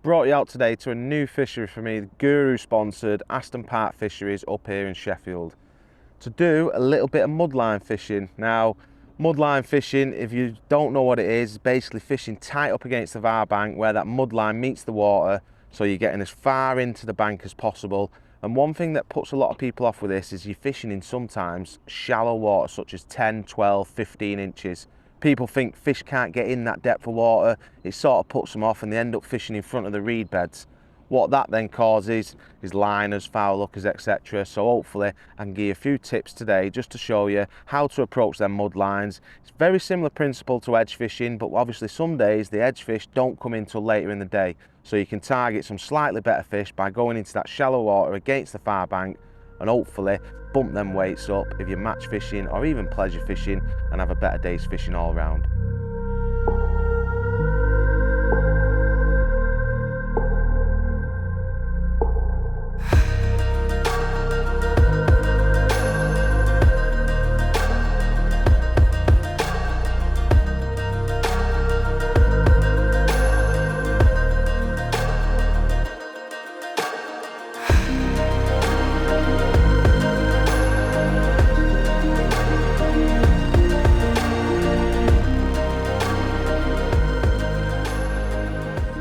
brought you out today to a new fishery for me, the Guru sponsored Aston Park Fisheries up here in Sheffield, to do a little bit of mudline fishing. Now, mudline fishing, if you don't know what it is basically fishing tight up against the var bank where that mudline meets the water, so you're getting as far into the bank as possible. And one thing that puts a lot of people off with this is you're fishing in sometimes shallow water, such as 10, 12, 15 inches. People think fish can't get in that depth of water. It sort of puts them off and they end up fishing in front of the reed beds. What that then causes is liners, foul hookers, etc. So hopefully I can give you a few tips today just to show you how to approach them mud lines. It's very similar principle to edge fishing, but obviously some days the edge fish don't come in till later in the day. So you can target some slightly better fish by going into that shallow water against the far bank and hopefully bump them weights up if you're match fishing or even pleasure fishing and have a better day's fishing all round.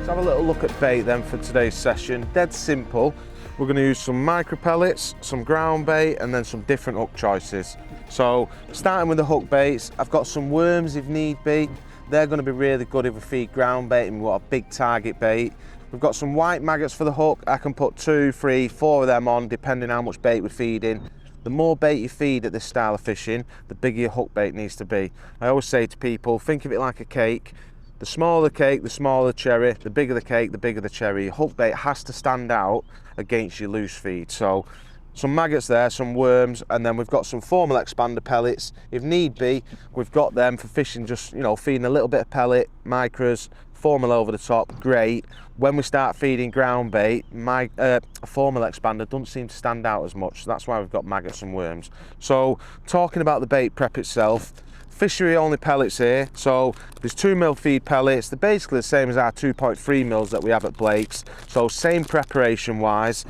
Have a little look at bait then for today's session. Dead simple. We're going to use some micro pellets, some ground bait, and then some different hook choices. So starting with the hook baits, I've got some worms if need be. They're going to be really good if we feed ground bait and we've got a big target bait. We've got some white maggots for the hook. I can put 2, 3, 4 of them on depending how much bait we're feeding. The more bait you feed at this style of fishing, the bigger your hook bait needs to be. I always say to people, think of it like a cake. The smaller the cake, the smaller the cherry. The bigger the cake, the bigger the cherry. Your hook bait has to stand out against your loose feed. So some maggots there, some worms, and then we've got some formal expander pellets. If need be, we've got them for fishing, just, you know, feeding a little bit of pellet, micros, formal over the top, great. When we start feeding ground bait, a formal expander doesn't seem to stand out as much. So that's why we've got maggots and worms. So talking about the bait prep itself, fishery only pellets here, so there's 2 mil feed pellets. They're basically the same as our 2.3 mils that we have at Blake's, so same preparation wise.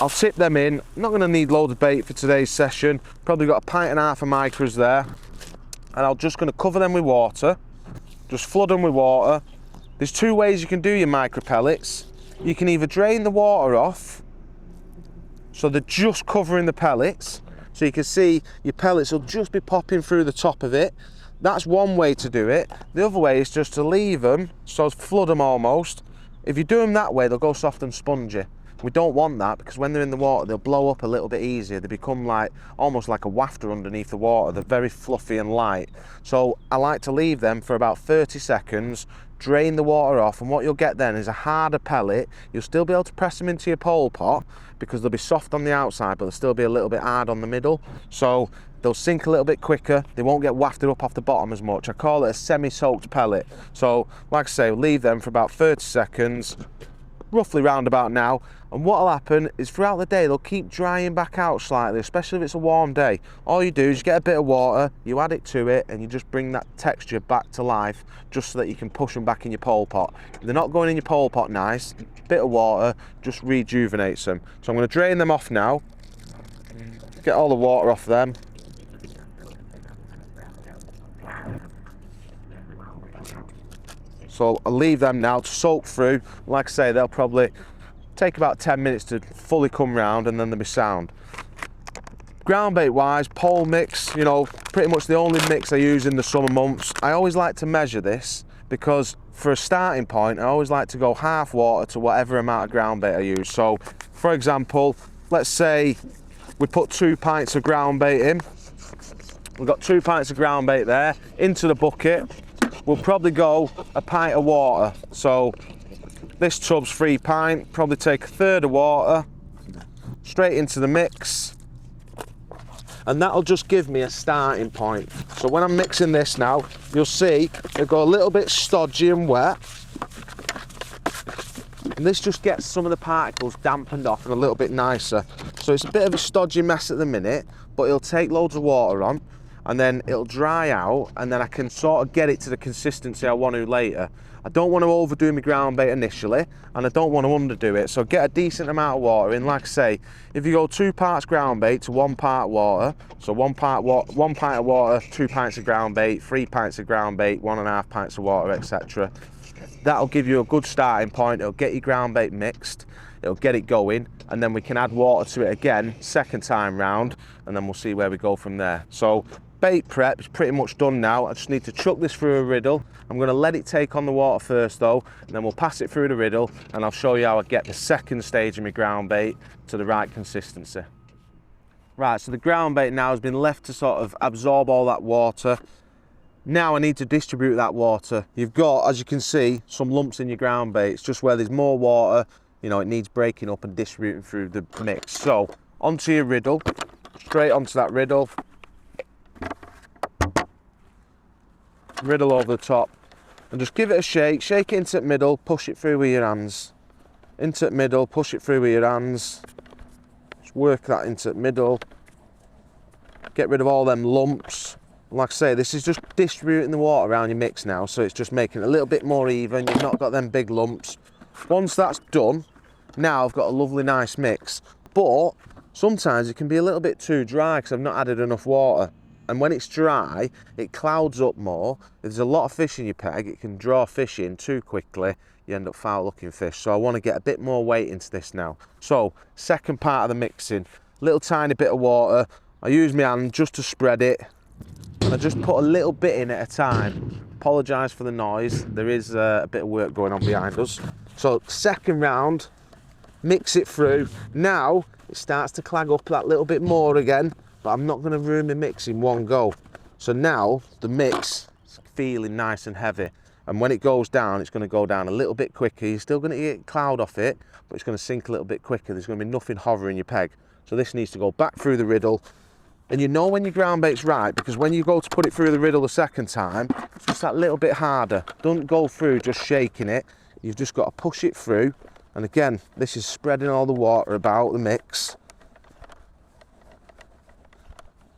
I'll tip them in. I'm not going to need loads of bait for today's session. Probably got 1.5 pints of micros there, and I'm just going to cover them with water, just flood them with water. There's 2 ways you can do your micro pellets. You can either drain the water off so they're just covering the pellets, so you can see your pellets will just be popping through the top of it. That's one way to do it. The other way is just to leave them, so flood them almost. If you do them that way, they'll go soft and spongy. We don't want that because when they're in the water, they'll blow up a little bit easier. They become like almost like a wafter underneath the water. They're very fluffy and light. So I like to leave them for about 30 seconds, drain the water off, and what you'll get then is a harder pellet. You'll still be able to press them into your pole pot because they'll be soft on the outside, but they'll still be a little bit hard on the middle. So they'll sink a little bit quicker. They won't get wafted up off the bottom as much. I call it a semi-soaked pellet. So like I say, leave them for about 30 seconds, roughly round about now. And what'll happen is throughout the day they'll keep drying back out slightly, especially if it's a warm day. All you do is you get a bit of water, you add it to it, and you just bring that texture back to life just so that you can push them back in your pole pot. If they're not going in your pole pot nice, bit of water just rejuvenates them. So I'm going to drain them off now, get all the water off them. So I'll leave them now to soak through. Like I say, they'll probably take about 10 minutes to fully come round and then they'll be sound. Ground bait wise, pole mix, you know, pretty much the only mix I use in the summer months. I always like to measure this because for a starting point, I always like to go half water to whatever amount of ground bait I use. So for example, let's say we put 2 pints of ground bait in. We've got 2 pints of ground bait there into the bucket. We'll probably go 1 pint of water. So this tub's 3 pints, probably take 1/3 of water straight into the mix, and that'll just give me a starting point. So when I'm mixing this now, you'll see it'll go a little bit stodgy and wet, and this just gets some of the particles dampened off and a little bit nicer. So it's a bit of a stodgy mess at the minute, but it'll take loads of water on. and then it'll dry out, and then I can sort of get it to the consistency I want to later. I don't want to overdo my ground bait initially, and I don't want to underdo it, so get a decent amount of water in. Like I say, if you go 2 parts ground bait to 1 part water, so 1 pint of water, 2 pints of ground bait, 3 pints of ground bait, 1.5 pints of water, etc. That'll give you a good starting point. It'll get your ground bait mixed, it'll get it going, and then we can add water to it again second time round, and then we'll see where we go from there. So bait prep is pretty much done now. I just need to chuck this through a riddle. I'm going to let it take on the water first though, and then we'll pass it through the riddle, and I'll show you how I get the second stage of my ground bait to the right consistency. Right, so the ground bait now has been left to sort of absorb all that water. Now I need to distribute that water. You've got, as you can see, some lumps in your ground bait. It's just where there's more water, you know, it needs breaking up and distributing through the mix. So onto your riddle, straight onto that riddle. Riddle over the top, and just give it a shake it into the middle, push it through with your hands. Into the middle, push it through with your hands. Just work that into the middle. Get rid of all them lumps. Like I say, this is just distributing the water around your mix now, so it's just making it a little bit more even. You've not got them big lumps. Once that's done, now I've got a lovely nice mix, but sometimes it can be a little bit too dry because I've not added enough water. And when it's dry, it clouds up more. If there's a lot of fish in your peg, it can draw fish in too quickly. You end up foul looking fish. So I want to get a bit more weight into this now. So second part of the mixing, little tiny bit of water. I use my hand just to spread it. And I just put a little bit in at a time. Apologise for the noise. There is a bit of work going on behind us. So second round, mix it through. Now it starts to clag up that little bit more again, but I'm not going to ruin my mix in one go. So now the mix is feeling nice and heavy, and when it goes down, it's going to go down a little bit quicker. You're still going to get cloud off it, but it's going to sink a little bit quicker. There's going to be nothing hovering your peg. So this needs to go back through the riddle, and you know when your ground bait's right, because when you go to put it through the riddle the second time, it's just that little bit harder. Don't go through just shaking it. You've just got to push it through, and again, this is spreading all the water about the mix.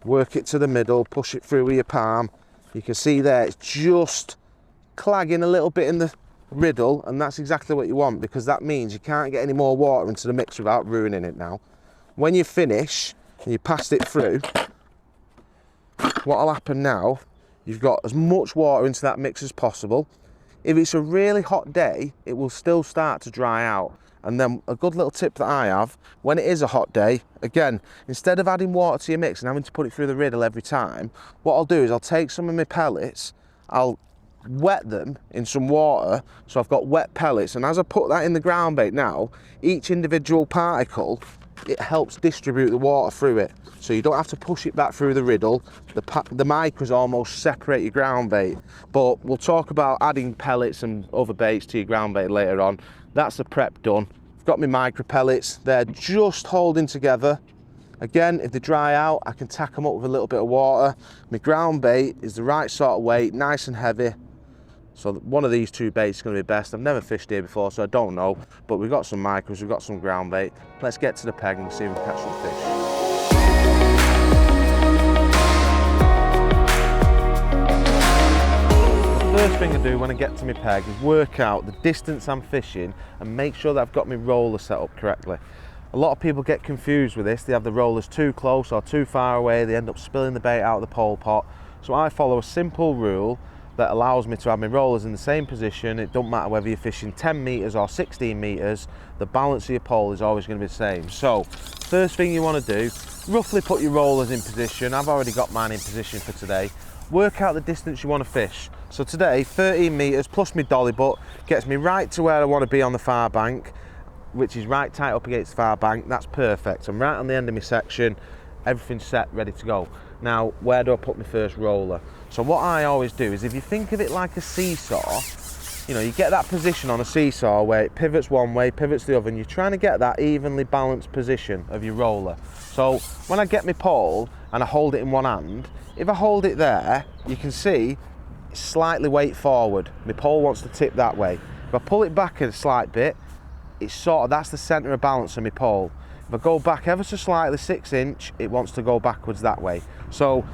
Work it to the middle, push it through with your palm. You can see there, it's just clagging a little bit in the riddle, and that's exactly what you want, because that means you can't get any more water into the mix without ruining it now. When you finish and you passed it through, what'll happen now, you've got as much water into that mix as possible. If it's a really hot day, it will still start to dry out. And then a good little tip that I have, when it is a hot day, again, instead of adding water to your mix and having to put it through the riddle every time, what I'll do is I'll take some of my pellets, I'll wet them in some water, so I've got wet pellets, and as I put that in the ground bait now, each individual particle, it helps distribute the water through it. So you don't have to push it back through the riddle. The micros almost separate your ground bait. But we'll talk about adding pellets and other baits to your ground bait later on. That's the prep done. I've got my micro pellets. They're just holding together. Again, if they dry out, I can tack them up with a little bit of water. My ground bait is the right sort of weight, nice and heavy. So one of these two baits is going to be best. I've never fished here before, so I don't know. But we've got some micros, we've got some ground bait. Let's get to the peg and see if we can catch some fish. The first thing I do when I get to my peg is work out the distance I'm fishing and make sure that I've got my roller set up correctly. A lot of people get confused with this. They have the rollers too close or too far away. They end up spilling the bait out of the pole pot. So I follow a simple rule that allows me to have my rollers in the same position. It don't matter whether you're fishing 10 meters or 16 meters, the balance of your pole is always going to be the same. So first thing you want to do, roughly put your rollers in position. I've already got mine in position for today. Work out the distance you want to fish. So today, 13 meters plus my dolly butt gets me right to where I want to be on the far bank, which is right tight up against the far bank. That's perfect. I'm right on the end of my section, everything's set, ready to go. Now, where do I put my first roller? So what I always do is, if you think of it like a seesaw, you know, you get that position on a seesaw where it pivots one way, pivots the other, and you're trying to get that evenly balanced position of your roller. So when I get my pole and I hold it in one hand, if I hold it there, you can see it's slightly weight forward. My pole wants to tip that way. If I pull it back a slight bit, it's sort of, that's the centre of balance of my pole. If I go back ever so slightly, 6 inch, it wants to go backwards that way. So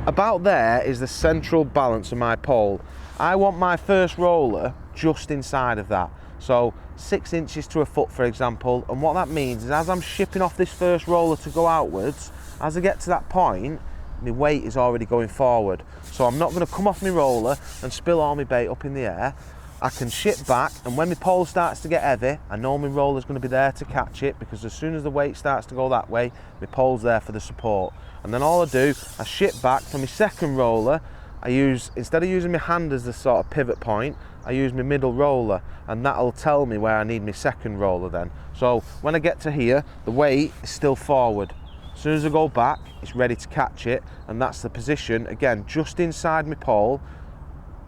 About there is the central balance of my pole. I want my first roller just inside of that. So 6 inches to a foot, for example. And what that means is as I'm shipping off this first roller to go outwards, as I get to that point, my weight is already going forward. So I'm not going to come off my roller and spill all my bait up in the air. I can ship back, and when my pole starts to get heavy, I know my roller's going to be there to catch it, because as soon as the weight starts to go that way, my pole's there for the support. And then all I do, I ship back for my second roller. I use, instead of using my hand as the sort of pivot point, I use my middle roller, and that'll tell me where I need my second roller then. So when I get to here, the weight is still forward. As soon as I go back, it's ready to catch it, and that's the position, again, just inside my pole.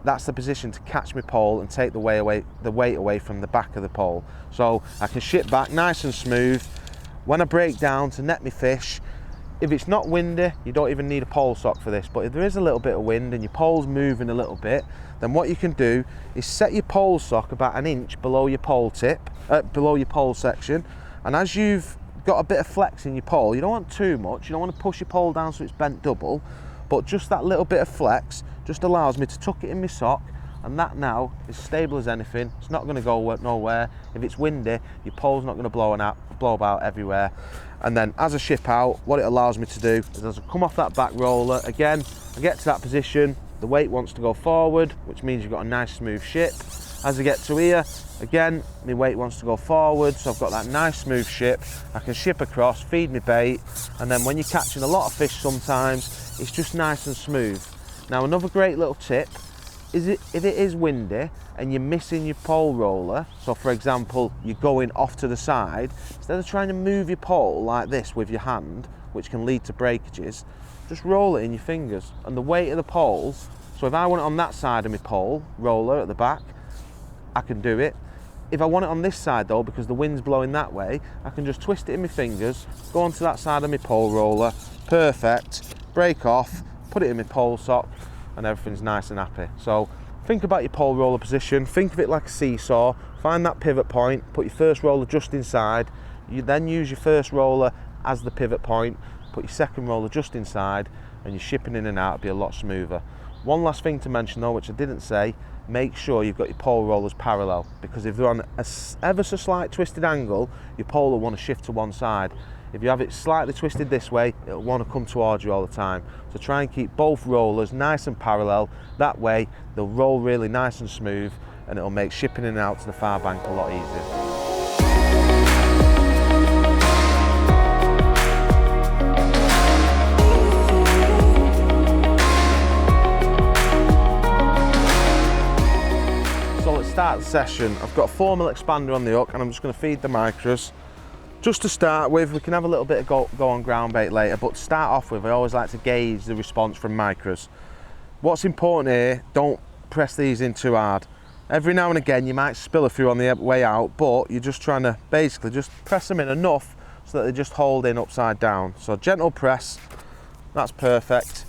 That's the position to catch my pole and take the weight away from the back of the pole. So I can ship back nice and smooth. When I break down to net my fish, if it's not windy, you don't even need a pole sock for this, but if there is a little bit of wind and your pole's moving a little bit, then what you can do is set your pole sock about 1 inch below your pole tip, below your pole section, and as you've got a bit of flex in your pole, you don't want too much, you don't want to push your pole down so it's bent double, but just that little bit of flex just allows me to tuck it in my sock, and that now is stable as anything. It's not going to go nowhere. If it's windy, your pole's not going to blow about everywhere. And then as I ship out, what it allows me to do is as I come off that back roller, again, I get to that position, the weight wants to go forward, which means you've got a nice smooth ship. As I get to here, again, my weight wants to go forward, so I've got that nice smooth ship. I can ship across, feed my bait, and then when you're catching a lot of fish sometimes, it's just nice and smooth. Now another great little tip is if it is windy and you're missing your pole roller, so for example you're going off to the side, instead of trying to move your pole like this with your hand, which can lead to breakages, just roll it in your fingers. And the weight of the pole, so if I want it on that side of my pole roller at the back, I can do it. If I want it on this side though, because the wind's blowing that way, I can just twist it in my fingers, go onto that side of my pole roller, perfect, break off, put it in my pole sock, and everything's nice and happy. So think about your pole roller position, think of it like a seesaw, find that pivot point, put your first roller just inside, you then use your first roller as the pivot point, put your second roller just inside, and your shipping in and out will be a lot smoother. One last thing to mention though, which I didn't say, make sure you've got your pole rollers parallel, because if they're on a ever so slight twisted angle, your pole will want to shift to one side. If you have it slightly twisted this way, it'll want to come towards you all the time. So try and keep both rollers nice and parallel. That way they'll roll really nice and smooth, and it'll make shipping in and out to the far bank a lot easier. So let's start the session. I've got a formal expander on the hook, and I'm just going to feed the micros. Just to start with, we can have a little bit of go on ground bait later, but to start off with, I always like to gauge the response from micros. What's important here, don't press these in too hard. Every now and again you might spill a few on the way out, but you're just trying to basically just press them in enough so that they just hold in upside down. So gentle press, that's perfect.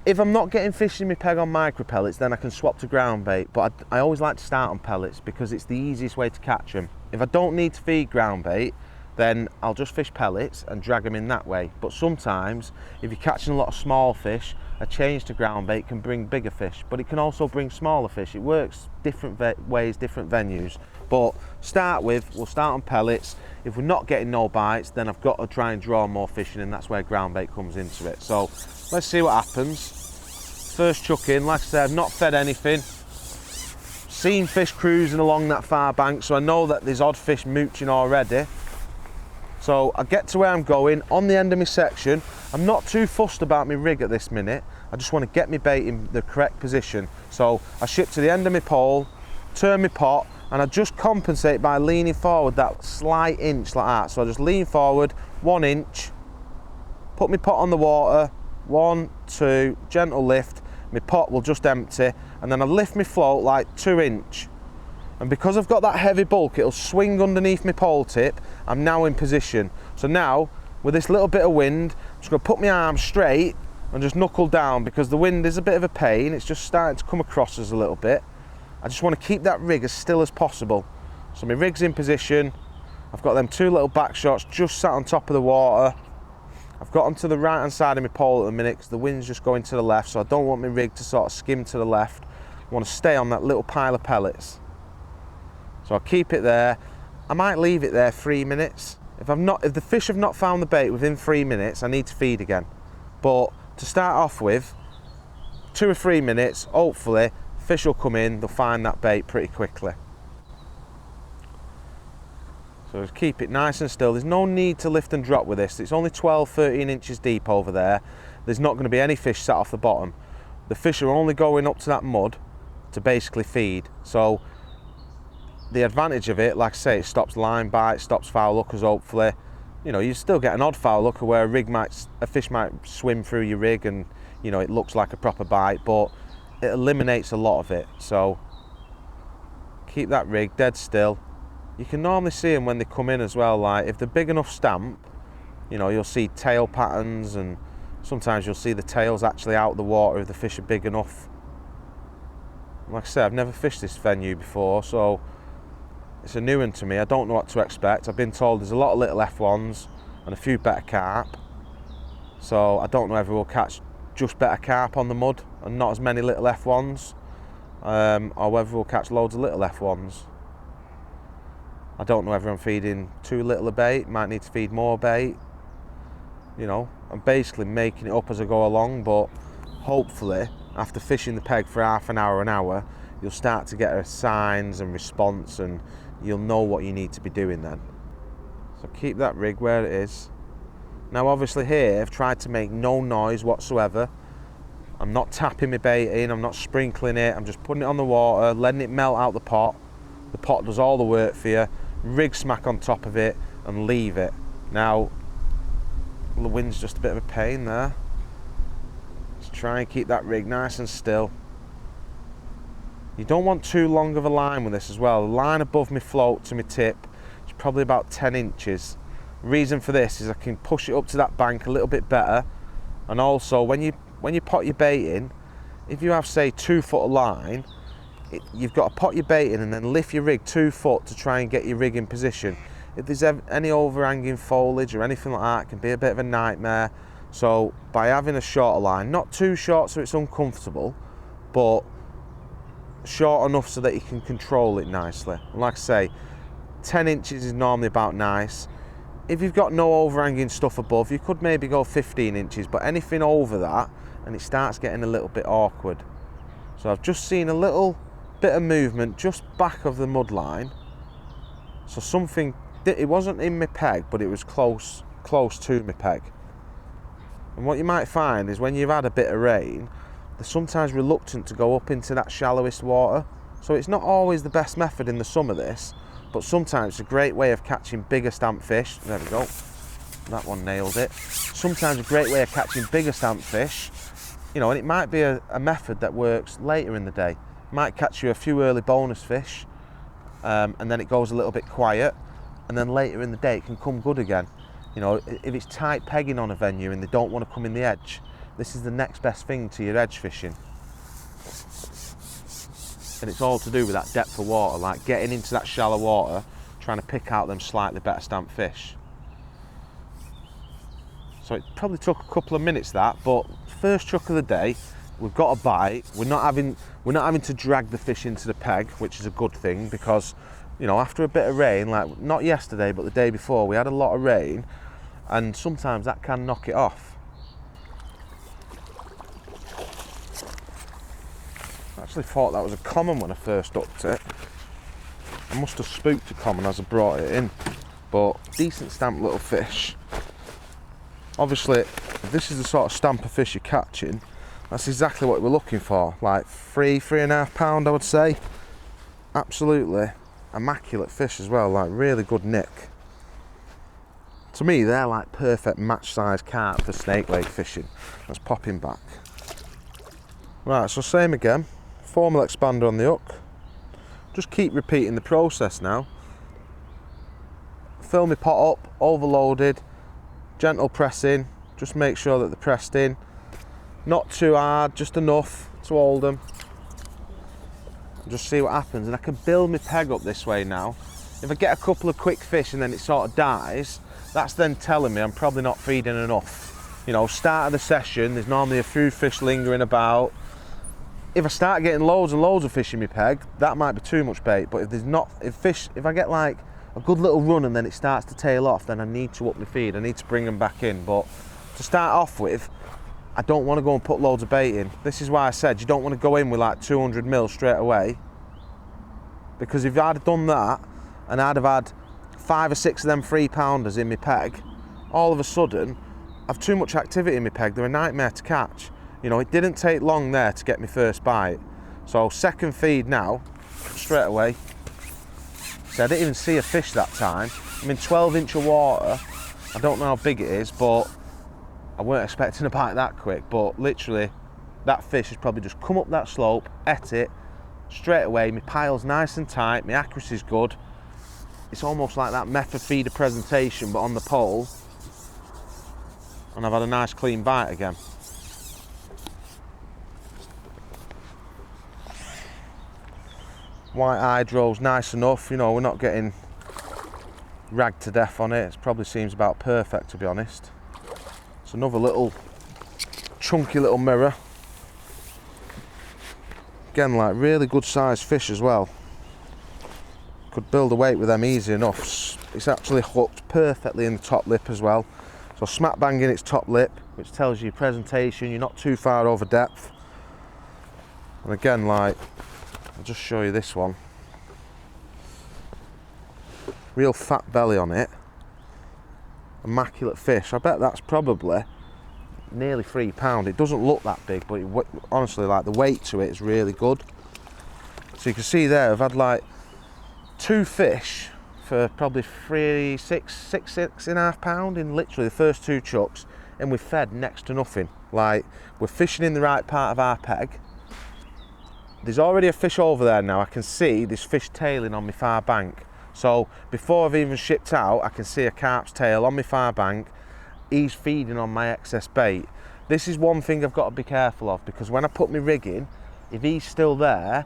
If I'm not getting fish in my peg on micro pellets, then I can swap to ground bait, but I always like to start on pellets because it's the easiest way to catch them. If I don't need to feed ground bait, then I'll just fish pellets and drag them in that way. But sometimes, if you're catching a lot of small fish, a change to ground bait can bring bigger fish, but it can also bring smaller fish. It works different ways, different venues. But we'll start on pellets. If we're not getting no bites, then I've got to try and draw more fish in, and that's where ground bait comes into it. So let's see what happens. First chuck in, like I said, I've not fed anything. Seen fish cruising along that far bank, so I know that there's odd fish mooching already. So I get to where I'm going, on the end of my section. I'm not too fussed about my rig at this minute. I just want to get my bait in the correct position. So I ship to the end of my pole, turn my pot, and I just compensate by leaning forward that slight inch like that. So I just lean forward 1 inch, put my pot on the water, 1, 2, gentle lift, my pot will just empty, and then I lift my float like 2 inch. And because I've got that heavy bulk, it'll swing underneath my pole tip. I'm now in position. So now, with this little bit of wind, I'm just gonna put my arm straight and just knuckle down, because the wind is a bit of a pain. It's just starting to come across us a little bit. I just want to keep that rig as still as possible. So my rig's in position. I've got them 2 little back shots just sat on top of the water. I've got them to the right hand side of my pole at the minute because the wind's just going to the left, so I don't want my rig to sort of skim to the left. I want to stay on that little pile of pellets. So I'll keep it there. I might leave it there 3 minutes. If the fish have not found the bait within 3 minutes, I need to feed again. But to start off with, 2 or 3 minutes, hopefully, fish will come in, they'll find that bait pretty quickly. So just keep it nice and still. There's no need to lift and drop with this. It's only 12, 13 inches deep over there. There's not going to be any fish sat off the bottom. The fish are only going up to that mud to basically feed. So the advantage of it, like I say, it stops line bites, stops foul hookers hopefully. You know, you still get an odd foul hooker where a fish might swim through your rig and, you know, it looks like a proper bite, but it eliminates a lot of it. So keep that rig dead still. You can normally see them when they come in as well. Like if they're big enough stamp, you know, you'll see tail patterns, and sometimes you'll see the tails actually out of the water if the fish are big enough. Like I said, I've never fished this venue before, so it's a new one to me. I don't know what to expect. I've been told there's a lot of little F1s and a few better carp, so I don't know if we'll catch just better carp on the mud and not as many little F1s, or whether we'll catch loads of little F1s. I don't know whether I'm feeding too little a bait, might need to feed more bait. You know, I'm basically making it up as I go along, but hopefully after fishing the peg for half an hour, you'll start to get signs and response, and you'll know what you need to be doing then. So keep that rig where it is. Now obviously here I've tried to make no noise whatsoever. I'm not tapping my bait in, I'm not sprinkling it, I'm just putting it on the water, letting it melt out the pot. The pot does all the work for you. Rig smack on top of it and leave it. Now the wind's just a bit of a pain there. Just try and keep that rig nice and still. You don't want too long of a line with this as well. The line above my float to my tip is probably about 10 inches. Reason for this is I can push it up to that bank a little bit better, and also when you pot your bait in, if you have say 2 foot of line, you've got to pot your bait in and then lift your rig 2 foot to try and get your rig in position. If there's any overhanging foliage or anything like that, it can be a bit of a nightmare. So by having a shorter line, not too short so it's uncomfortable, but short enough so that you can control it nicely. And like I say, 10 inches is normally about nice. If you've got no overhanging stuff above, you could maybe go 15 inches, but anything over that, and it starts getting a little bit awkward. So I've just seen a little bit of movement just back of the mud line. So something, it wasn't in my peg, but it was close to my peg. And what you might find is when you've had a bit of rain, they're sometimes reluctant to go up into that shallowest water. So it's not always the best method in the summer this, but sometimes it's a great way of catching bigger stamp fish. There we go, that one nailed it. Sometimes a great way of catching bigger stamp fish, you know, and it might be a method that works later in the day. Might catch you a few early bonus fish, and then it goes a little bit quiet, and then later in the day it can come good again. You know, if it's tight pegging on a venue and they don't want to come in the edge, this is the next best thing to your edge fishing. And it's all to do with that depth of water, like getting into that shallow water, trying to pick out them slightly better stamp fish. So it probably took a couple of minutes that, but first chuck of the day, we've got a bite. We're not having to drag the fish into the peg, which is a good thing, because, you know, after a bit of rain, like not yesterday but the day before, we had a lot of rain, and sometimes that can knock it off. I actually thought that was a common when I first hooked it. I must have spooked a common as I brought it in, but decent stamp little fish. Obviously, if this is the sort of stamp of fish you're catching, that's exactly what we're looking for, like 3.5 pound I would say. Absolutely immaculate fish as well, like really good nick. To me they're like perfect match size carp for snake lake fishing. Let's pop him back. Right, so same again, formal expander on the hook. Just keep repeating the process now. Fill my pot up, overloaded, gentle pressing, just make sure that they're pressed in. Not too hard, just enough to hold them. Just see what happens. And I can build my peg up this way now. If if I get a couple of quick fish and then it sort of dies, that's then telling me I'm probably not feeding enough. You know, start of the session, there's normally a few fish lingering about. If I start getting loads and loads of fish in my peg, that might be too much bait. But if there's not, if I get like a good little run and then it starts to tail off, then I need to up my feed. I need to bring them back in. But to start off with, I don't want to go and put loads of bait in. This is why I said you don't want to go in with like 200 mil straight away. Because if I'd have done that and I'd have had 5 or 6 of them 3-pounders in my peg, all of a sudden I've too much activity in my peg. They're a nightmare to catch. You know, it didn't take long there to get my first bite. So second feed now, straight away. So I didn't even see a fish that time. I'm in 12 inch of water. I don't know how big it is, but I weren't expecting a bite that quick. But literally, that fish has probably just come up that slope, ate it, straight away. My pile's nice and tight, my accuracy's good. It's almost like that method feeder presentation, but on the pole. And I've had a nice clean bite again. White hydro's nice enough, you know, we're not getting ragged to death on it. It probably seems about perfect, to be honest. It's another little chunky little mirror. Again, like really good sized fish as well. Could build a weight with them easy enough. It's actually hooked perfectly in the top lip as well. So smack bang in its top lip, which tells you presentation, you're not too far over depth. And again, like, I'll just show you this one. Real fat belly on it. Immaculate fish. I bet that's probably nearly 3 pound. It doesn't look that big, but honestly, like the weight to it is really good. So you can see there, I've had like 2 fish for probably 6.5 pound in literally the first 2 chucks, and we've fed next to nothing. Like, we're fishing in the right part of our peg. There's already a fish over there now. I can see this fish tailing on my far bank. So before I've even shipped out, I can see a carp's tail on my far bank. He's feeding on my excess bait. This is one thing I've got to be careful of, because when I put my rig in, if he's still there,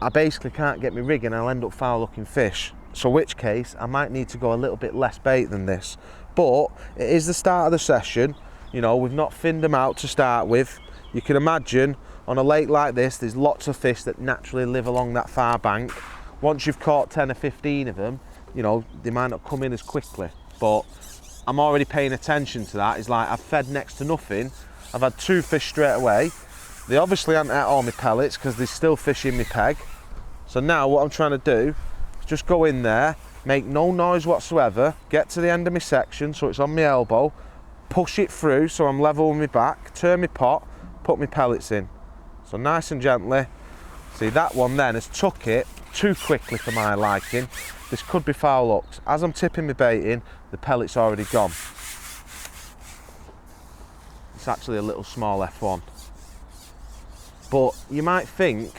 I basically can't get my rig in. I'll end up foul looking fish. So in which case, I might need to go a little bit less bait than this. But it is the start of the session. You know, we've not finned them out to start with. You can imagine on a lake like this, there's lots of fish that naturally live along that far bank. Once you've caught 10 or 15 of them, you know, they might not come in as quickly. But I'm already paying attention to that. It's like I've fed next to nothing. I've had 2 fish straight away. They obviously haven't ate all my pellets because there's still fish in my peg. So now what I'm trying to do is just go in there, make no noise whatsoever, get to the end of my section so it's on my elbow, push it through so I'm level with my back, turn my pot, put my pellets in. So nice and gently. See, that one then has took it too quickly for my liking. This could be foul looked. As I'm tipping my bait in, the pellet's already gone. It's actually a little small F1. But you might think,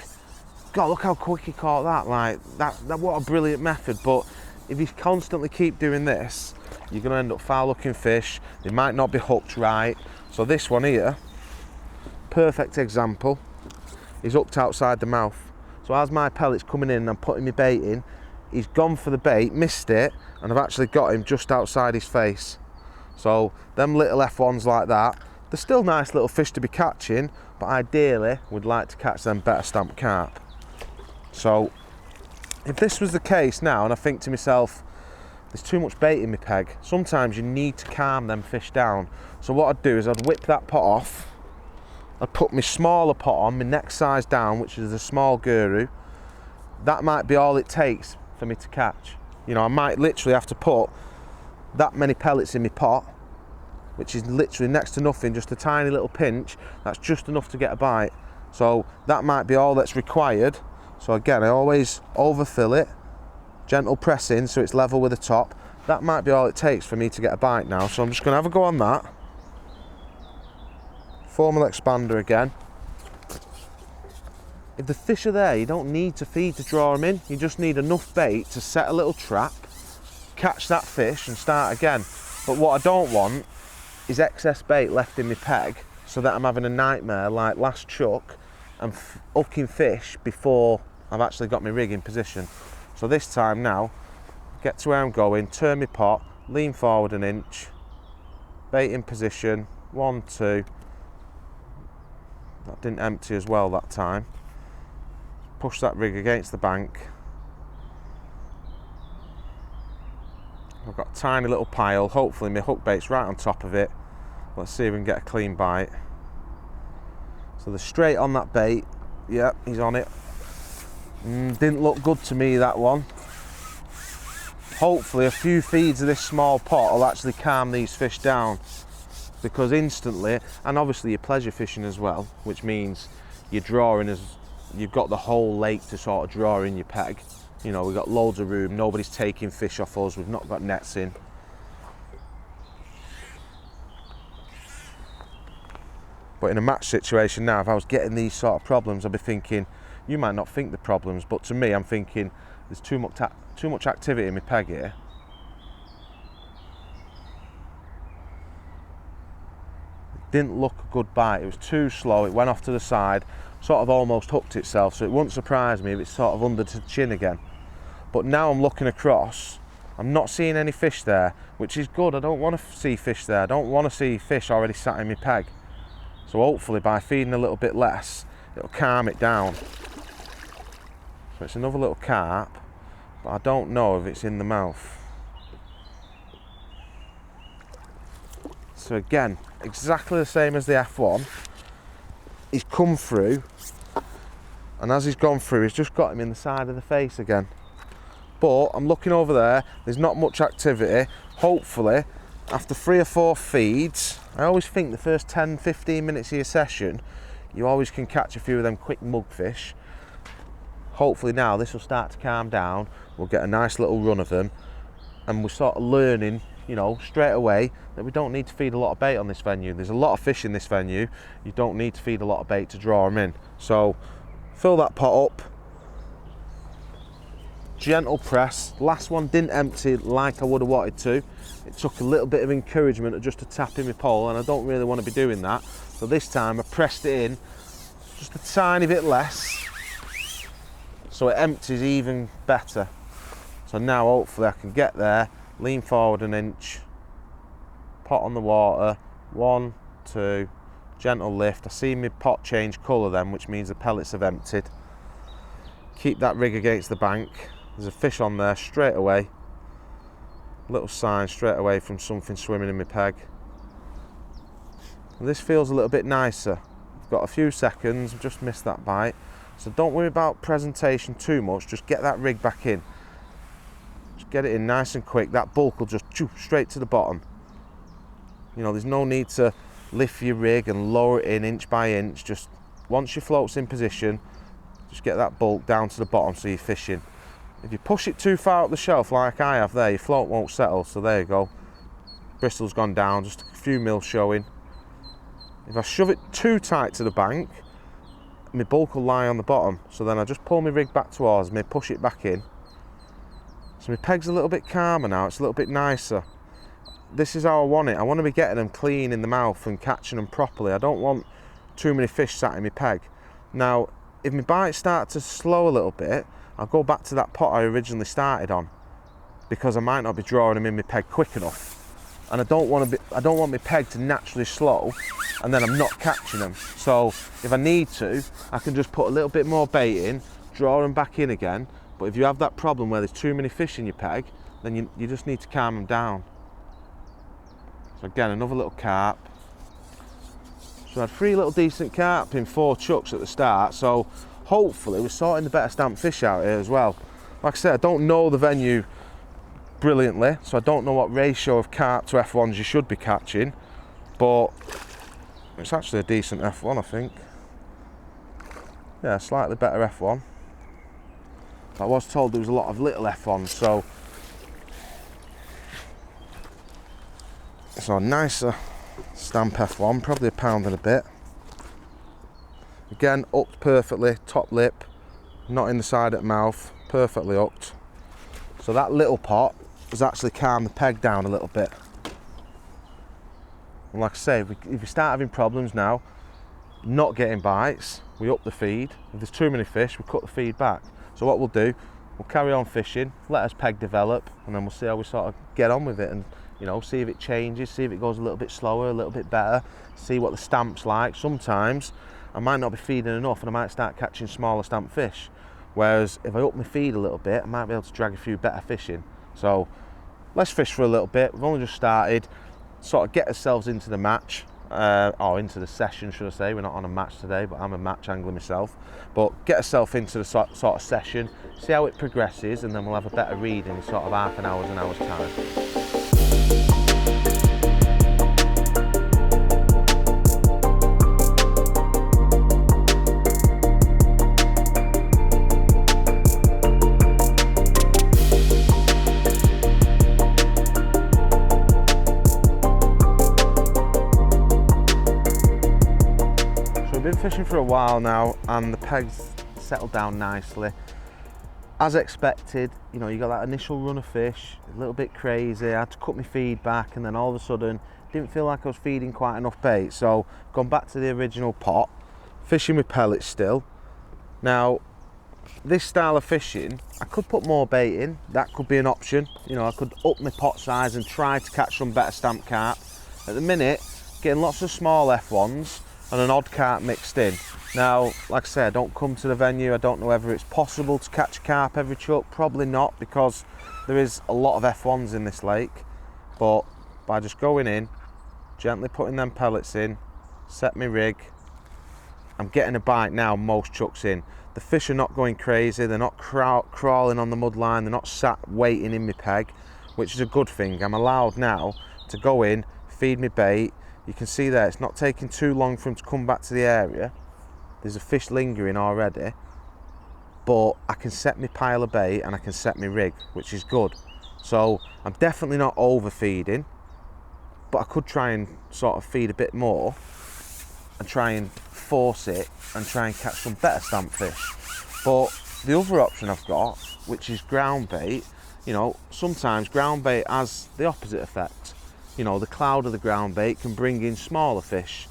God, look how quick he caught that. Like, that what a brilliant method. But if you constantly keep doing this, you're going to end up foul looking fish. They might not be hooked right. So this one here, perfect example. He's hooked outside the mouth. So as my pellet's coming in and I'm putting my bait in, he's gone for the bait, missed it, and I've actually got him just outside his face. So them little F1s like that, they're still nice little fish to be catching, but ideally we'd like to catch them better stamped carp. So if this was the case now, and I think to myself, there's too much bait in my peg, sometimes you need to calm them fish down. So what I'd do is I'd whip that pot off, I'd put my smaller pot on, my next size down, which is a small guru. That might be all it takes for me to catch. You know, I might literally have to put that many pellets in my pot, which is literally next to nothing, just a tiny little pinch. That's just enough to get a bite. So that might be all that's required. So again, I always overfill it, gentle press in so it's level with the top. That might be all it takes for me to get a bite now. So I'm just gonna have a go on that. Formal expander again. If the fish are there, you don't need to feed to draw them in. You just need enough bait to set a little trap, catch that fish and start again. But what I don't want is excess bait left in my peg so that I'm having a nightmare like last chuck and hooking fish before I've actually got my rig in position. So this time now, get to where I'm going, turn my pot, lean forward an inch, bait in position, 1, 2. That didn't empty as well that time. Push that rig against the bank. I've got a tiny little pile, hopefully my hook bait's right on top of it. Let's see if we can get a clean bite. So they're straight on that bait. Yep, he's on it. Didn't look good to me, that one. Hopefully a few feeds of this small pot will actually calm these fish down, because instantly, and obviously you're pleasure fishing as well, which means you're drawing as you've got the whole lake to sort of draw in your peg. You know, we've got loads of room, nobody's taking fish off us, we've not got nets in. But in a match situation now, if I was getting these sort of problems, I'd be thinking, you might not think the problems, but to me, I'm thinking there's too much activity in my peg here. It didn't look a good bite, it was too slow, it went off to the side, sort of almost hooked itself, so it wouldn't surprise me if it's sort of under the chin again. But now I'm looking across, I'm not seeing any fish there, which is good. I don't want to see fish there. I don't want to see fish already sat in my peg. So hopefully by feeding a little bit less, it'll calm it down. So it's another little carp, but I don't know if it's in the mouth. So again, exactly the same as the F1. He's come through, and as he's gone through, he's just got him in the side of the face again. But I'm looking over there, there's not much activity. Hopefully, after 3 or 4 feeds, I always think the first 10-15 minutes of your session, you always can catch a few of them quick mugfish. Hopefully now this will start to calm down, we'll get a nice little run of them, and we're sort of learning, you know, straight away that we don't need to feed a lot of bait on this venue. There's a lot of fish in this venue, you don't need to feed a lot of bait to draw them in. So fill that pot up, gentle press. Last one didn't empty like I would have wanted to. It took a little bit of encouragement just to tap in my pole, and I don't really want to be doing that. So this time I pressed it in just a tiny bit less, so it empties even better. So now hopefully I can get there, lean forward an inch, pot on the water, 1, 2, gentle lift. I see my pot change colour then, which means the pellets have emptied. Keep that rig against the bank. There's a fish on there straight away. Little sign straight away from something swimming in my peg. And this feels a little bit nicer. I've got a few seconds, I've just missed that bite. So don't worry about presentation too much, just get that rig back in. Just get it in nice and quick. That bulk will just choo straight to the bottom. You know, there's no need to lift your rig and lower it in inch by inch. Just once your float's in position, just get that bulk down to the bottom so you're fishing. If you push it too far up the shelf like I have there, your float won't settle, so there you go. Bristle's gone down, just a few mil showing. If I shove it too tight to the bank, my bulk will lie on the bottom, so then I just pull my rig back towards me, push it back in. So my peg's a little bit calmer now, it's a little bit nicer. This is how I want it. I want to be getting them clean in the mouth and catching them properly. I don't want too many fish sat in my peg. Now, if my bites start to slow a little bit, I'll go back to that pot I originally started on, because I might not be drawing them in my peg quick enough. And I don't want my peg to naturally slow and then I'm not catching them. So if I need to, I can just put a little bit more bait in, draw them back in again. But if you have that problem where there's too many fish in your peg, then you just need to calm them down. So again, another little carp. So I had 3 little decent carp in 4 chucks at the start, so hopefully we're sorting the better stamp fish out here as well. Like I said, I don't know the venue brilliantly, so I don't know what ratio of carp to F1s you should be catching, but it's actually a decent F1, I think. Yeah, slightly better F1. I was told there was a lot of little F1s, so it's a nicer stamp F1, probably a pound and a bit. Again, hooked perfectly, top lip, not in the side of the mouth, perfectly hooked. So that little pot has actually calmed the peg down a little bit. And like I say, if we start having problems now, not getting bites, we up the feed. If there's too many fish, we cut the feed back. So what we'll do, we'll carry on fishing, let us peg develop, and then we'll see how we sort of get on with it, and you know, see if it changes, see if it goes a little bit slower, a little bit better, see what the stamp's like. Sometimes I might not be feeding enough and I might start catching smaller stamp fish, whereas if I up my feed a little bit, I might be able to drag a few better fish in. So let's fish for a little bit. We've only just started, sort of get ourselves into the match, or into the session, should I say. We're not on a match today, but I'm a match angler myself. But get ourselves into the sort of session, see how it progresses, and then we'll have a better read in sort of half an hour's time. We've been fishing for a while now and the pegs settled down nicely. As expected, you know, you got that initial run of fish, a little bit crazy. I had to cut my feed back, and then all of a sudden didn't feel like I was feeding quite enough bait, so gone back to the original pot, fishing with pellets still. Now this style of fishing, I could put more bait in, that could be an option. You know, I could up my pot size and try to catch some better stamp carp. At the minute, getting lots of small F1s and an odd carp mixed in. Now, like I say, I don't come to the venue, I don't know whether it's possible to catch a carp every chuck, probably not, because there is a lot of F1s in this lake. But by just going in, gently putting them pellets in, set my rig, I'm getting a bite now most chucks in. The fish are not going crazy, they're not crawling on the mud line, they're not sat waiting in my peg, which is a good thing. I'm allowed now to go in, feed me bait. You can see there, it's not taking too long for him to come back to the area. There's a fish lingering already, but I can set my pile of bait and I can set my rig, which is good. So I'm definitely not overfeeding, but I could try and sort of feed a bit more and try and force it and try and catch some better stamp fish. But the other option I've got, which is ground bait, you know, sometimes ground bait has the opposite effect. You know, the cloud of the ground bait can bring in smaller fish.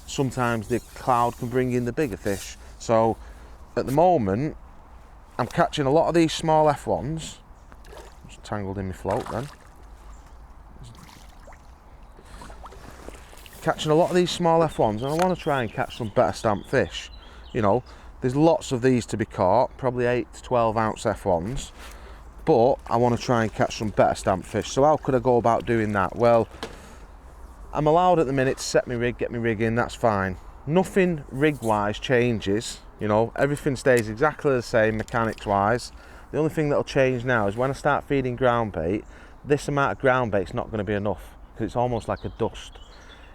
Sometimes the cloud can bring in the bigger fish. So at the moment, I'm catching a lot of these small F1s. Just tangled in my float then. Catching a lot of these small F1s, and I want to try and catch some better stamp fish. You know, there's lots of these to be caught, probably 8 to 12 ounce F1s. But I want to try and catch some better stamp fish. So how could I go about doing that? Well, I'm allowed at the minute to set my rig, get my rig in, that's fine. Nothing rig-wise changes, you know, everything stays exactly the same mechanics-wise. The only thing that'll change now is when I start feeding ground bait, this amount of ground bait's not going to be enough, because it's almost like a dust.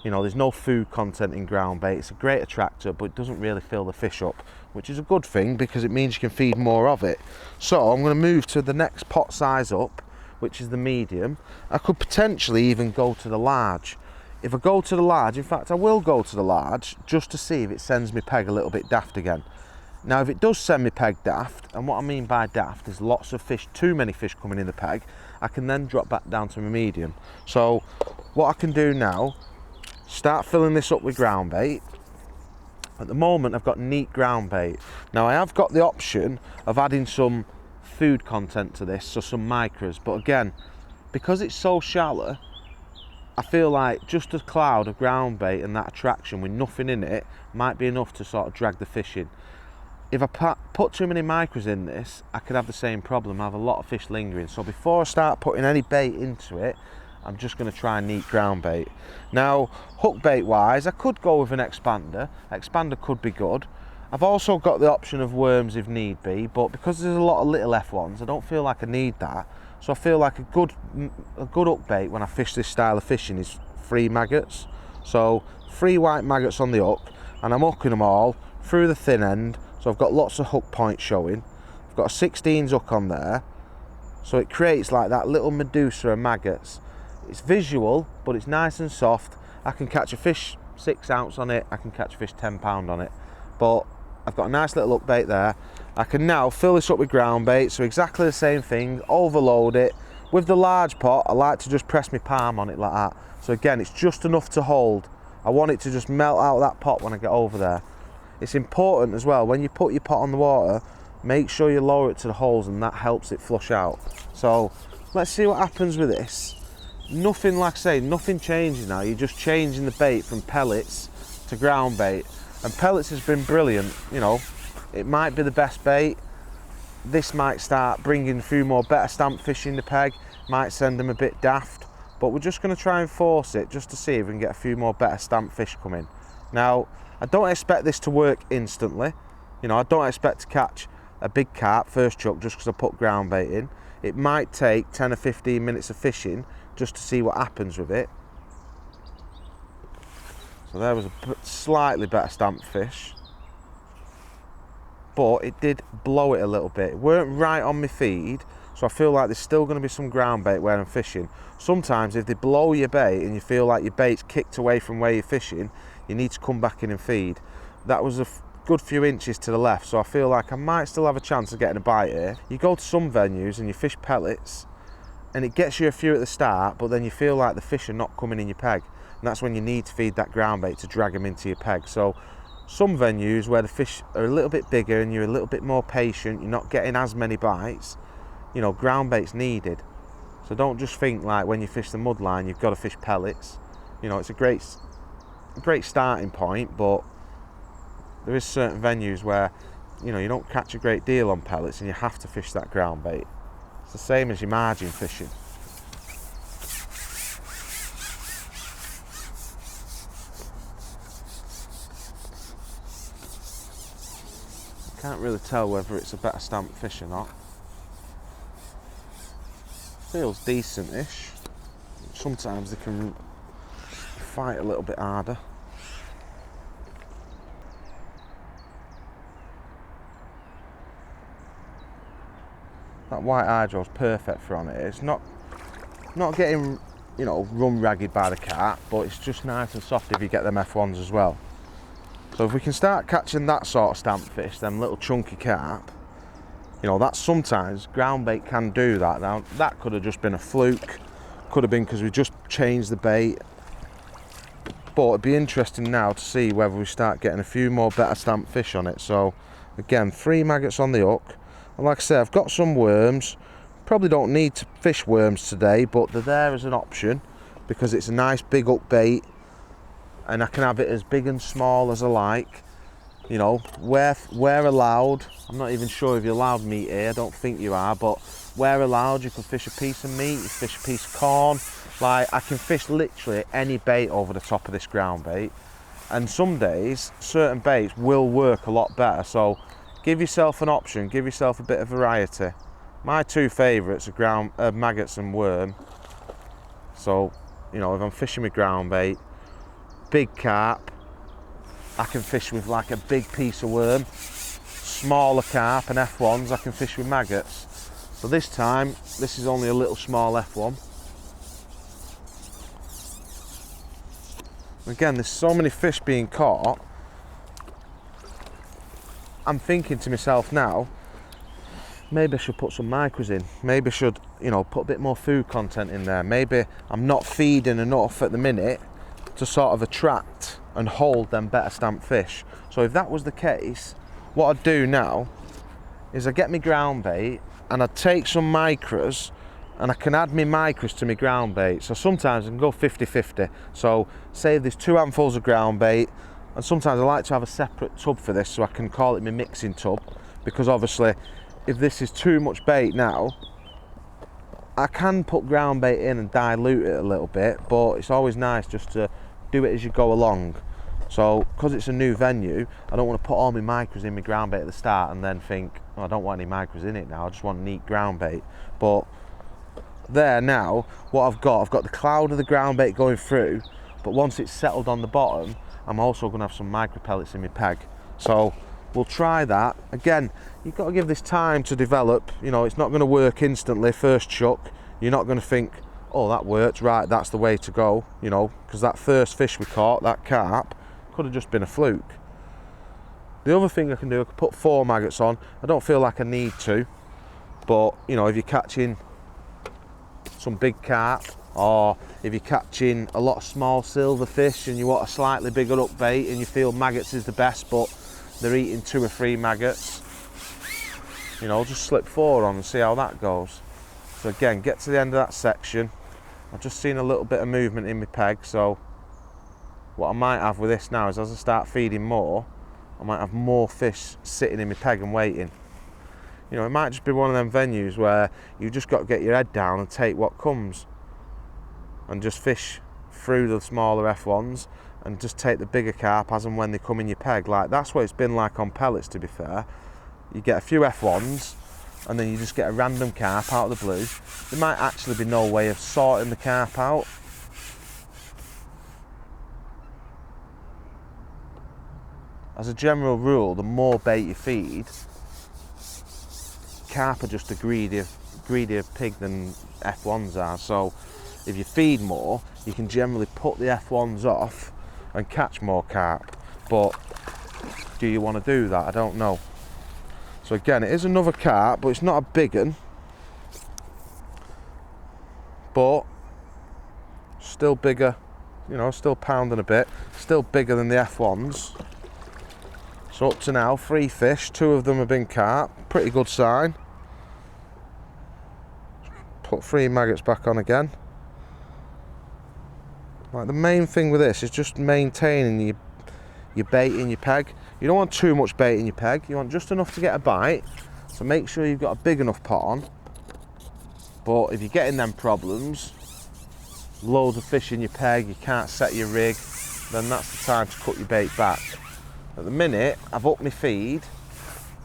You know, there's no food content in ground bait. It's a great attractor, but it doesn't really fill the fish up, which is a good thing because it means you can feed more of it. So I'm going to move to the next pot size up, which is the medium. I could potentially even go to the large. If I go to the large, in fact I will go to the large just to see if it sends me peg a little bit daft again. Now if it does send me peg daft, and what I mean by daft is lots of fish, too many fish coming in the peg, I can then drop back down to my medium. So what I can do now, start filling this up with ground bait. At the moment I've got neat ground bait. Now I have got the option of adding some food content to this, so some micros, but again, because it's so shallow, I feel like just a cloud of ground bait and that attraction with nothing in it might be enough to sort of drag the fish in. If I put too many micros in this, I could have the same problem, I have a lot of fish lingering. So before I start putting any bait into it, I'm just going to try and neat ground bait. Now, hook bait wise, I could go with an expander. Expander could be good. I've also got the option of worms if need be, but because there's a lot of little F1s, I don't feel like I need that. So I feel like a good hook bait when I fish this style of fishing is 3 maggots. So 3 white maggots on the hook, and I'm hooking them all through the thin end. So I've got lots of hook points showing. I've got a 16s hook on there. So it creates like that little Medusa of maggots. It's visual, but it's nice and soft. I can catch a fish 6 ounce on it, I can catch a fish 10 pound on it. But I've got a nice little hook bait there. I can now fill this up with ground bait, so exactly the same thing, overload it. With the large pot, I like to just press my palm on it like that. So again, it's just enough to hold. I want it to just melt out of that pot when I get over there. It's important as well, when you put your pot on the water, make sure you lower it to the holes, and that helps it flush out. So let's see what happens with this. Nothing, like I say, nothing changes now. You're just changing the bait from pellets to ground bait, and pellets has been brilliant. You know, it might be the best bait. This might start bringing a few more better stamp fish in the peg, might send them a bit daft, but we're just going to try and force it just to see if we can get a few more better stamp fish coming. Now, I don't expect this to work instantly. You know, I don't expect to catch a big carp first chuck just because I put ground bait in. It might take 10 or 15 minutes of fishing just to see what happens with it. So there was a slightly better stamp fish, but it did blow it a little bit. It weren't right on my feed, so I feel like there's still going to be some ground bait where I'm fishing. Sometimes if they blow your bait and you feel like your bait's kicked away from where you're fishing, you need to come back in and feed. That was a good few inches to the left, so I feel like I might still have a chance of getting a bite here. You go to some venues and you fish pellets, and it gets you a few at the start, but then you feel like the fish are not coming in your peg, and that's when you need to feed that ground bait to drag them into your peg. So some venues where the fish are a little bit bigger and you're a little bit more patient, you're not getting as many bites, you know, ground bait's needed. So don't just think like when you fish the mudline you've got to fish pellets. You know, it's a great starting point, but there is certain venues where, you know, you don't catch a great deal on pellets and you have to fish that ground bait. It's the same as your margin fishing. Can't really tell whether it's a better stamp fish or not. Feels decent-ish. Sometimes they can fight a little bit harder. That white hydro's perfect for on it. It's not getting, you know, run ragged by the carp, but it's just nice and soft if you get them F1s as well. So if we can start catching that sort of stamp fish, them little chunky carp, you know, that sometimes ground bait can do that. Now that could have just been a fluke, could have been because we just changed the bait, but it'd be interesting now to see whether we start getting a few more better stamp fish on it. So again, 3 maggots on the hook, and like I said, I've got some worms. Probably don't need to fish worms today, but they're there as an option because it's a nice big hook bait, and I can have it as big and small as I like. You know, where allowed, I'm not even sure if you're allowed meat here, I don't think you are, but where allowed you can fish a piece of meat, you fish a piece of corn. Like, I can fish literally any bait over the top of this ground bait, and some days certain baits will work a lot better. So give yourself an option, give yourself a bit of variety. My 2 favourites are maggots and worm. So, you know, if I'm fishing with ground bait, big carp, I can fish with like a big piece of worm. Smaller carp and F1s, I can fish with maggots. So this time, this is only a little small F1. Again, there's so many fish being caught. I'm thinking to myself now, maybe I should put some micros in. Maybe I should, you know, put a bit more food content in there. Maybe I'm not feeding enough at the minute to sort of attract and hold them better stamp fish. So if that was the case, what I'd do now is I'd get my ground bait and I'd take some micros, and I can add my micros to my ground bait. So sometimes I can go 50-50. So say there's 2 handfuls of ground bait, and sometimes I like to have a separate tub for this so I can call it my mixing tub, because obviously if this is too much bait now, I can put ground bait in and dilute it a little bit, but it's always nice just to do it as you go along. So because it's a new venue, I don't want to put all my micros in my ground bait at the start and then think, oh, I don't want any micros in it now, I just want neat ground bait. But there now, what I've got the cloud of the ground bait going through, but once it's settled on the bottom, I'm also going to have some micro pellets in my peg. So we'll try that. Again, you've got to give this time to develop. You know, it's not going to work instantly first chuck. You're not going to think, oh, that worked, right, that's the way to go, you know, because that first fish we caught, that carp, could have just been a fluke. The other thing I can do, I can put 4 maggots on. I don't feel like I need to, but, you know, if you're catching some big carp, or if you're catching a lot of small silver fish and you want a slightly bigger up bait and you feel maggots is the best, but they're eating 2 or 3 maggots, you know, just slip 4 on and see how that goes. So again, get to the end of that section. I've just seen a little bit of movement in my peg, so what I might have with this now is as I start feeding more, I might have more fish sitting in my peg and waiting. You know, it might just be one of them venues where you've just got to get your head down and take what comes and just fish through the smaller F1s and just take the bigger carp as and when they come in your peg. Like, that's what it's been like on pellets, to be fair. You get a few F1s and then you just get a random carp out of the blue. There might actually be no way of sorting the carp out. As a general rule, the more bait you feed, carp are just a greedier pig than F1s are. So if you feed more, you can generally put the F1s off and catch more carp. But do you want to do that? I don't know. So again, it is another carp, but it's not a big one. But still bigger, you know, still pounding a bit. Still bigger than the F1s. So up to now, 3 fish, 2 of them have been carp. Pretty good sign. Put 3 maggots back on again. Like, the main thing with this is just maintaining your bait in your peg. You don't want too much bait in your peg. You want just enough to get a bite. So make sure you've got a big enough pot on. But if you're getting them problems, loads of fish in your peg, you can't set your rig, then that's the time to cut your bait back. At the minute, I've upped my feed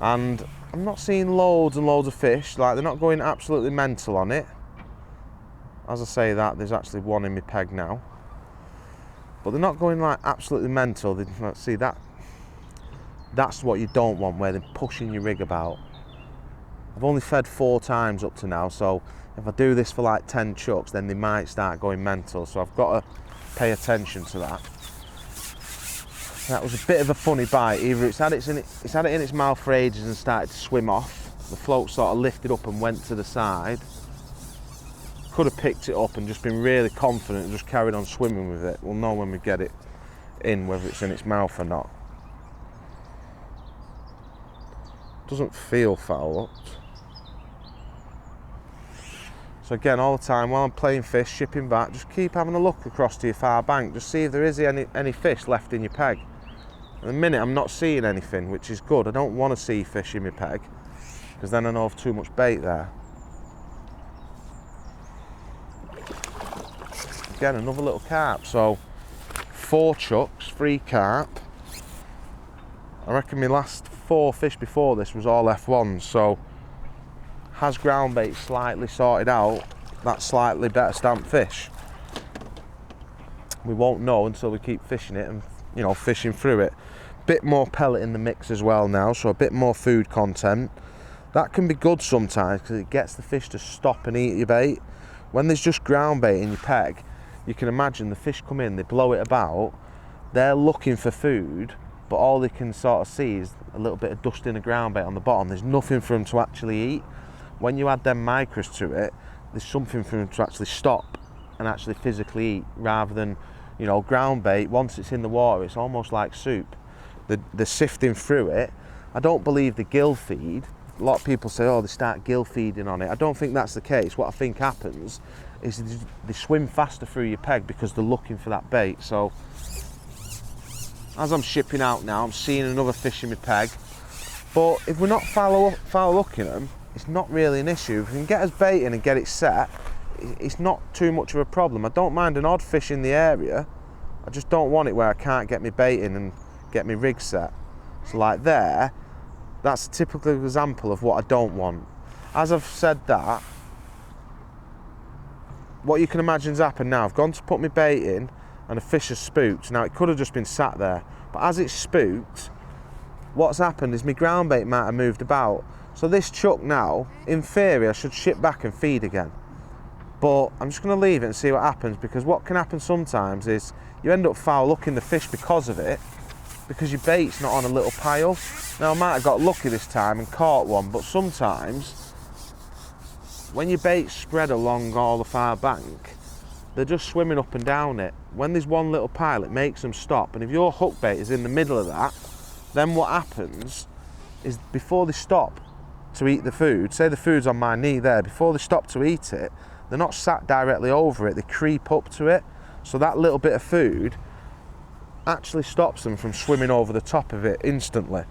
and I'm not seeing loads and loads of fish. Like, they're not going absolutely mental on it. As I say that, there's actually 1 in my peg now. But they're not going like absolutely mental. Let's see, that's what you don't want, where they're pushing your rig about. I've only fed 4 times up to now, so if I do this for like 10 chucks, then they might start going mental. So I've got to pay attention to that. That was a bit of a funny bite. Either it's had it in its mouth for ages and started to swim off. The float sort of lifted up and went to the side. Could have picked it up and just been really confident and just carried on swimming with it. We'll know when we get it in, whether it's in its mouth or not. Doesn't feel foul hooked. So again, all the time while I'm playing fish, shipping back, just keep having a look across to your far bank. Just see if there is any fish left in your peg. At the minute, I'm not seeing anything, which is good. I don't want to see fish in my peg, because then I know I've too much bait there. Again, another little carp. So 4 chucks, 3 carp. I reckon my last 4 fish before this was all F1s. So has ground bait slightly sorted out that slightly better stamped fish? We won't know until we keep fishing it and, you know, fishing through it. Bit more pellet in the mix as well now, so a bit more food content. That can be good sometimes because it gets the fish to stop and eat your bait. When there's just ground bait in your peg, you can imagine the fish come in, they blow it about, they're looking for food, but all they can sort of see is a little bit of dust in the ground bait on the bottom. There's nothing for them to actually eat. When you add them micros to it, there's something for them to actually stop and actually physically eat, rather than, you know, ground bait, once it's in the water, it's almost like soup. They're sifting through it. I don't believe the gill feed. A lot of people say, oh, they start gill feeding on it. I don't think that's the case. What I think happens is they swim faster through your peg because they're looking for that bait. So as I'm shipping out now, I'm seeing another fish in my peg. But if we're not foul hooking them, it's not really an issue. If we can get us bait in and get it set, it's not too much of a problem. I don't mind an odd fish in the area. I just don't want it where I can't get my bait in and get my rig set. So like there, that's a typical example of what I don't want. As I've said that, what you can imagine's happened now, I've gone to put my bait in and a fish has spooked. Now it could have just been sat there, but as it's spooked, what's happened is my ground bait might have moved about. So this chuck now, in theory, I should ship back and feed again. But I'm just going to leave it and see what happens, because what can happen sometimes is you end up foul hooking the fish because of it, because your bait's not on a little pile. Now I might have got lucky this time and caught one, but sometimes when your bait's spread along all the far bank, they're just swimming up and down it. When there's one little pile, it makes them stop, and if your hook bait is in the middle of that, then what happens is before they stop to eat the food, say the food's on my knee there, before they stop to eat it, they're not sat directly over it, they creep up to it. So that little bit of food actually stops them from swimming over the top of it instantly.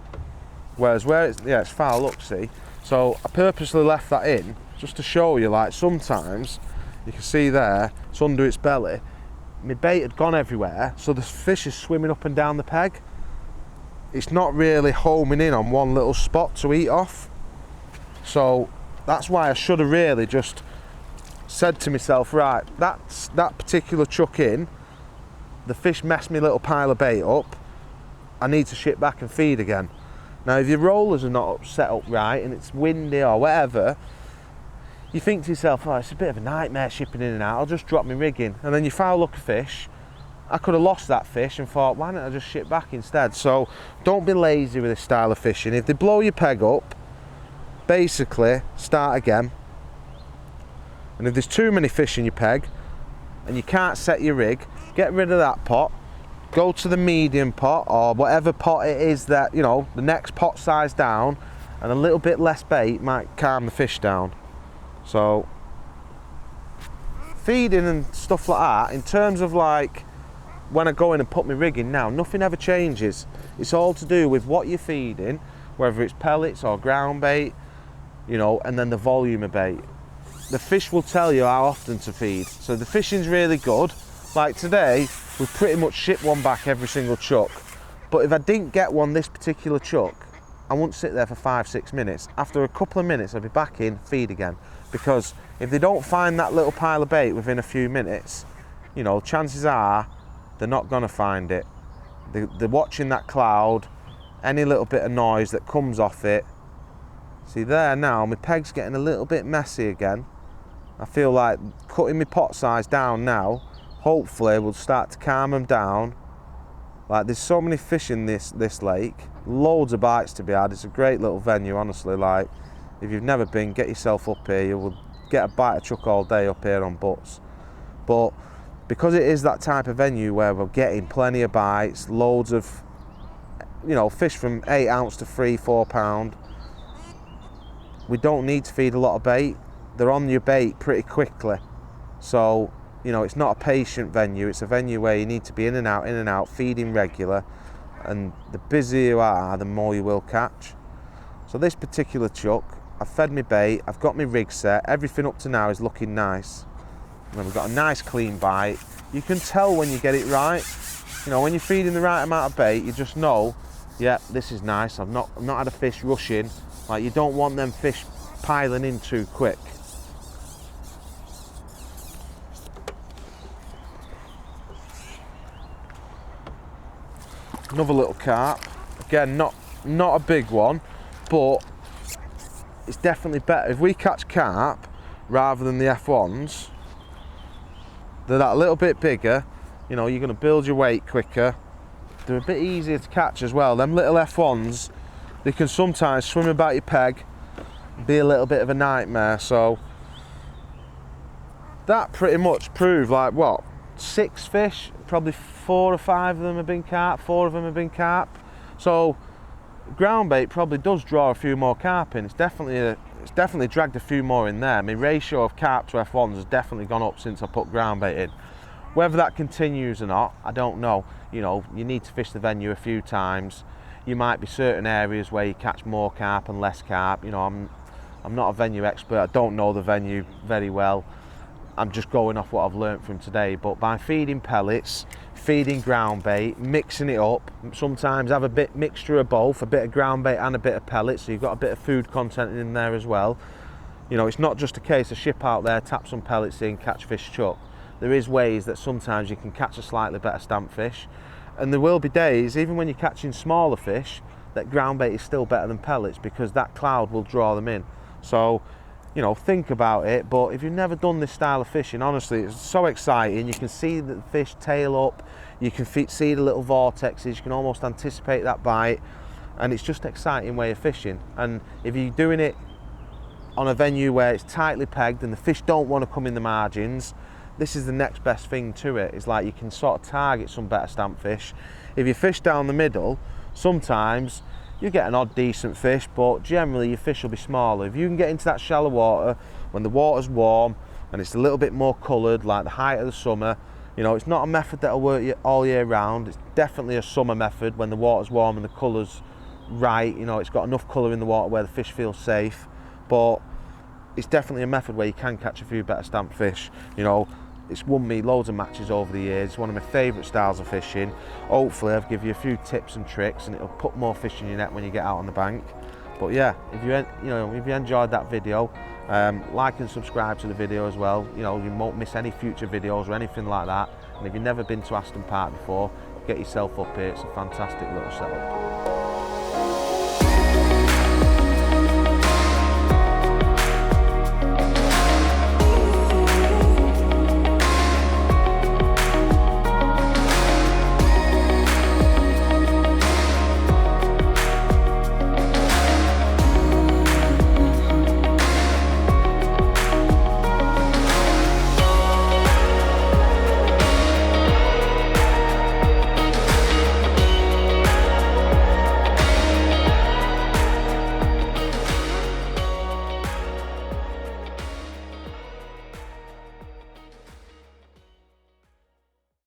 Whereas where it's foul up, see? So I purposely left that in just to show you, like, sometimes you can see there, it's under its belly, my bait had gone everywhere, so the fish is swimming up and down the peg. It's not really homing in on one little spot to eat off. So that's why I should have really just said to myself, right, that's that particular chuck in, the fish messed me little pile of bait up, I need to ship back and feed again. Now if your rollers are not set up right and it's windy or whatever, you think to yourself, oh, it's a bit of a nightmare shipping in and out, I'll just drop my rig in. And then you foul up a fish. I could have lost that fish and thought, why don't I just ship back instead? So don't be lazy with this style of fishing. If they blow your peg up, basically start again. And if there's too many fish in your peg and you can't set your rig, get rid of that pot, go to the medium pot or whatever pot it is that, you know, the next pot size down, and a little bit less bait might calm the fish down. So feeding and stuff like that, in terms of like when I go in and put my rig in now, nothing ever changes. It's all to do with what you're feeding, whether it's pellets or ground bait, you know, and then the volume of bait. The fish will tell you how often to feed. So the fishing's really good. Like today, we've pretty much shipped one back every single chuck. But if I didn't get one this particular chuck, I wouldn't sit there for 5-6 minutes. After a couple of minutes, I'll be back in, feed again. Because if they don't find that little pile of bait within a few minutes, you know, chances are they're not gonna find it. They're watching that cloud, any little bit of noise that comes off it. See there now, my peg's getting a little bit messy again. I feel like cutting my pot size down now, hopefully will start to calm them down. Like there's so many fish in this lake, loads of bites to be had. It's a great little venue, honestly. Like if you've never been, get yourself up here. You will get a bite of chuck all day up here on butts. But because it is that type of venue where we're getting plenty of bites, loads of, you know, fish from 8 ounce to 3-4 pound, we don't need to feed a lot of bait. They're on your bait pretty quickly. So, you know, it's not a patient venue. It's a venue where you need to be in and out, feeding regular. And the busier you are, the more you will catch. So this particular chuck, I've fed my bait, I've got my rig set, everything up to now is looking nice. And then we've got a nice clean bite. You can tell when you get it right. You know, when you're feeding the right amount of bait, you just know, yeah, this is nice. I've not had a fish rush in. Like, you don't want them fish piling in too quick. Another little carp. Again, not a big one, but it's definitely better. If we catch carp rather than the F1s, they're that little bit bigger, you know, you're going to build your weight quicker. They're a bit easier to catch as well. Them little F1s, they can sometimes swim about your peg, be a little bit of a nightmare. So that pretty much proved, like, what, 6 fish, probably 4 or 5 of them have been carp, 4 of them have been carp. So ground bait probably does draw a few more carp in. It's definitely dragged a few more in there. My ratio of carp to F1s has definitely gone up since I put ground bait in. Whether that continues or not, I don't know. You know, you need to fish the venue a few times. You might be certain areas where you catch more carp and less carp. You know, I'm not a venue expert. I don't know the venue very well. I'm just going off what I've learnt from today. But by feeding pellets, feeding ground bait, mixing it up, sometimes have a bit mixture of both, a bit of ground bait and a bit of pellets, so you've got a bit of food content in there as well. You know, it's not just a case of ship out there, tap some pellets in, catch fish, chuck. There is ways that sometimes you can catch a slightly better stamp fish, and there will be days, even when you're catching smaller fish, that ground bait is still better than pellets because that cloud will draw them in. So, you know, think about it. But if you've never done this style of fishing, honestly, it's so exciting. You can see the fish tail up, you can see the little vortexes, you can almost anticipate that bite, and it's just an exciting way of fishing. And if you're doing it on a venue where it's tightly pegged and the fish don't want to come in the margins, this is the next best thing to it. It's like you can sort of target some better stamp fish. If you fish down the middle, sometimes you get an odd decent fish, but generally your fish will be smaller. If you can get into that shallow water when the water's warm and it's a little bit more coloured, like the height of the summer, you know, it's not a method that'll work all year round. It's definitely a summer method when the water's warm and the colour's right. You know, it's got enough colour in the water where the fish feel safe, but it's definitely a method where you can catch a few better stamp fish. You know, it's won me loads of matches over the years. It's one of my favourite styles of fishing. Hopefully I've give you a few tips and tricks and it'll put more fish in your net when you get out on the bank. But yeah, if you enjoyed that video, like and subscribe to the video as well. You know, you won't miss any future videos or anything like that. And if you've never been to Aston Park before, get yourself up here. It's a fantastic little setup.